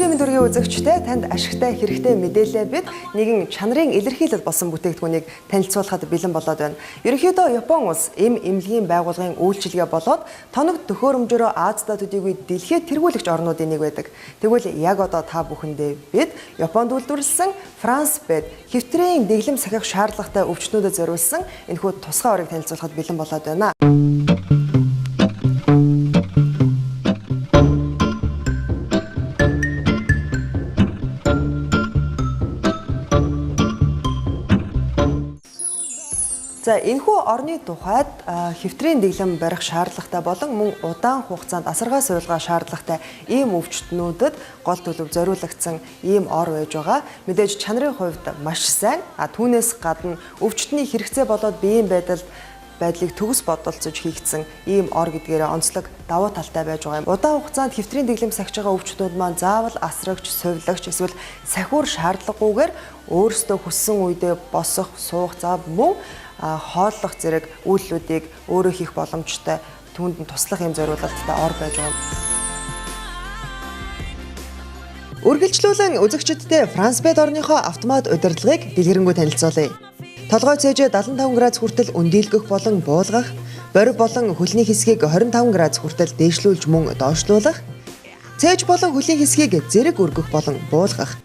Өдрийн мэнд үргийн үзэгчтэй танд ашигтай хэрэгтэй мэдээлэл бид нэгэн чанарын илэрхийлэл болсон бүтээгдэхүүнийг танилцуулахад бэлэн болоод байна. Ерөнхийдөө Япон улс эмнэлгийн байгууллагын үйлчилгээ болоод тоног төхөөрөмжөөрөө Азиа төдийгүй дэлхийд тэргүүлэгч орнуудын нэг байдаг. Тэгвэл яг одоо та бүхэндээ бид Японд үйлдвэрлэсэн Франс бед хэвтрийн дэглэм сахих шаардлагатай өвчтнүүдэд зориулсан энэхүү тусгай орыг танилцуулахад бэлэн болоод байна. За энэхүү орны тухайд хэвтрийн дэглэм барих шаардлагатай болон мөн удаан хугацаанд асаргаа суулгаа шаардлагатай ийм өвчтнүүдэд гол төлөв зориулагдсан ийм ор байж байгаа. Мэдээж чанарын хувьд маш сайн. Түүнээс гадна өвчтний хэрэгцээ болоод биеийн байдлыг төгс бодолцож хийгдсэн ийм ор гэдгээрээ онцлог давуу талтай байж байгаа юм. Удаан хугацаанд хэвтрийн дэглэм сахиж байгаа өвчтнүүд маань заавал асрагч, сувилагч эсвэл сахиур шаардлагагүйгээр өөрсдөө хүссэн үедээ босох, суух, мөн хооллох зэрэг үйлдэлүүдийг өөрөө хийх боломжтой түүнд туслах юм зориулалттай ор байж байгаа. Үргэлжлүүлэн үзэгчдэд Франс бед орныхоо автомат удирдлагыг дэлгэрэнгүй танилцуулъя. Толгой цээжээ 75 градус хүртэл өндийлгөх болон буулгах, бориг болон хөлний хэсгийг 25 градус хүртэл дээшлүүлж мөн доошлуулах, цээж болон хөлийн хэсгийг зэрэг өргөх болон буулгах.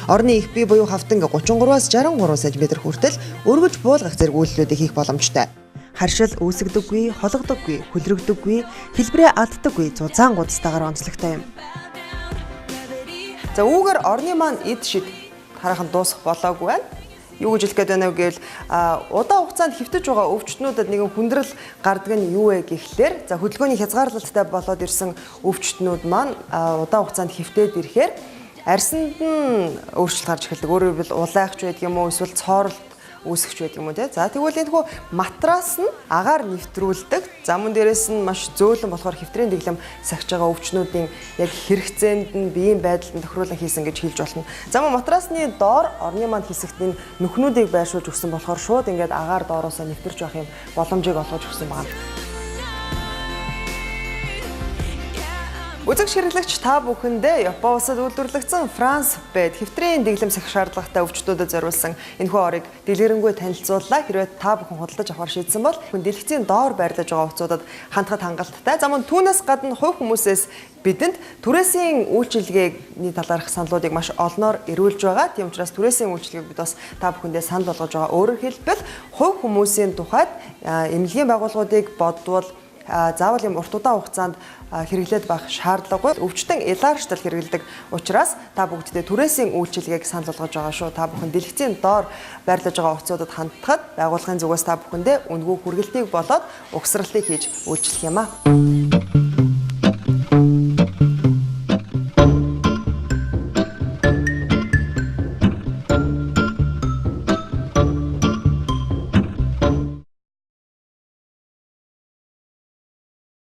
Орны их бие буюу хавтан 33-аас 63 см хүртэл өргөж буулгах зэрэг үйлдэлүүдийг хийх боломжтой. Харшил үүсгдэггүй, хологдоггүй, хөлрөгдөггүй, хэлбэрээ алддаггүй зузаан гудастайгаар онцлогтой юм. За үүгээр орны маань эд шид хараахан дуусах болоогүй байна. Юу гэж хэлэх гээд байна вэ гэвэл удаан хугацаанд хэвтэж байгаа өвчтнүүдэд нэгэн хүндрэл гардаг нь юу вэ гэхлээр хөдөлгөөний хязгаарлалттай болоод ирсэн өвчтнүүд маань удаан хугацаанд хэвтээд ирэхээр арьсанд нь өөрчлөлт гарч эхэлдэг. Өөрөөр хэлбэл улайхч байдаг юм уу, эсвэл цооролт үүсгэж байдаг юм уу те. За тэгвэл энэхүү матрас нь агаар нэвтрүүлдэг. За мөн дээрээс нь маш зөөлөн болохоор хэвтрийн дэглэм сахиж байгаа өвчнүүдийн яг хэрэгцээнд нь биеийн байдалд нь тохируулан хийсэн гэж хэлж болно. За мөн матрасны доор орны манд хэсэгт энэ нүхнүүдийг байршуулж өгсөн болохоор шууд ингээд агаар доороосоо нэвтэрч явах юм боломжийг олгож өгсөн байна. Үзэгч хэрэглэгч та бүхэндээ Япон улсад үйлдвэрлэгдсэн Франс бед хэвтрийн дэглэм сахих шаардлагатай өвчтнүүдэд зориулсан энэхүү орыг дэлгэрэнгүй танилцууллаа. Хэрвээ та бүхэн худалдаж авахар шийдсэн бол дэлгэцийн доор байрлаж байгаа хувцсуудад хандхад хангалттай. За мөн түүнээс гадна хувь хүмүүсээс бидэнд түрээсийн үйлчилгээний талаарх саналуудыг маш олноор ирүүлж байгаа. Тийм учраас түрээсийн үйлчилгээг бид бас та бүхэндээ санал болгож байгаа. Өөрөөр хэлбэл хувь хүмүүсийн тухайд эмнэлгийн байгууллагуудыг бодвол заавал юм урт удаан хугацаанд хэрэглээд байх шаардлагагүй. Өвчтөн илаарчтал хэрэглэдэг учраас та бүгддээ түрээсийн үйлчилгээг санал болгож байгаа шүү. Та бүхэн дэлгэцийн доор байрлаж байгаа хувцсуудад хандхад байгууллагын зүгээс та бүхэндээ үнэгүй хүргэлтийг болоод угсралтыг хийж үйлчлэх юм аа.